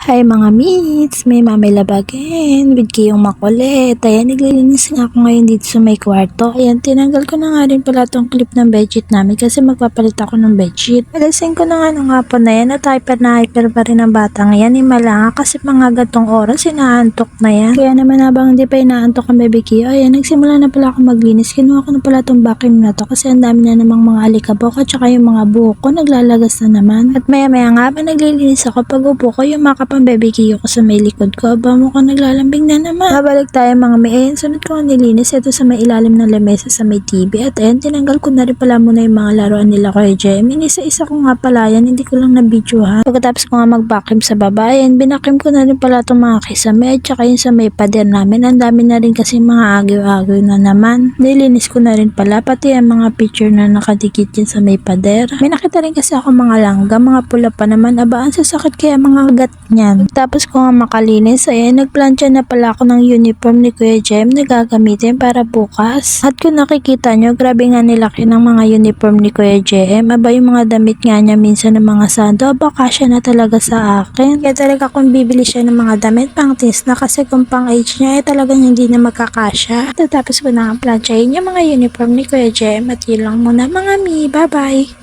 Hi mga meets, may mamilab again with Kiyong makulit. Ayan, naglilinis nga ako ngayon dito sa may kwarto. Ayan, tinanggal ko na nga rin pala tong clip ng bedsheet namin kasi magpapalit ako ng bedsheet. Alisin ko na nga nung hapon na yan at hyper pa rin ang bata ngayon. Malanga kasi mga gatong oras inaantok na yan. Kaya naman habang hindi pa inaantok ang baby Kiyo, ayan, nagsimula na pala ako maglinis. Kinuha ko na pala tong vacuum na to kasi ang dami na namang mga alikabok at saka yung mga buhok ko naglalagas na naman. At maya nga ba naglilinis ako, pag upo ko yung makapang baby Kiyo ko sa may likod ko, aba mo ko naglalambing na naman. Babalik tayo mga may, ayan, sunod ko ang nilinis ito sa may ilalim ng lamesa sa may TV at ayan, tinanggal ko na rin pala muna yung mga laruan nila ko Jem. Inisa-isa ko nga pala yan, hindi ko lang na-videohan. Pagkatapos ko nga mag-vacuum sa baba, ayan, binacuum ko na rin pala itong mga kisame at saka yung sa may pader namin. Ang dami na rin kasi mga agaw-agaw na naman. Nilinis ko na rin pala, pati ang mga picture na nakadikit yan sa may pader. May nakita rin kasi ako mga langga, mga pula pa naman, aba ang sasakit kaya mga gat niyan. Tapos ko nga makalinis, ayan, nagplansya na pala ako ng uniform ni Kuya Jem na gagamitin para bukas. At kung nakikita nyo, grabe nga nilaki ng mga uniform ni Kuya Jem. Aba yung mga damit nga niya minsan ng mga sando, aba kasya na talaga sa akin. Kaya talaga kung bibili siya ng mga damit pang teens na kasi kung pang age niya, talagang hindi na magkakasya. Tapos ko na ang plansyahin yung mga uniform ni Kuya Jem at yun lang muna mga mi. Bye bye!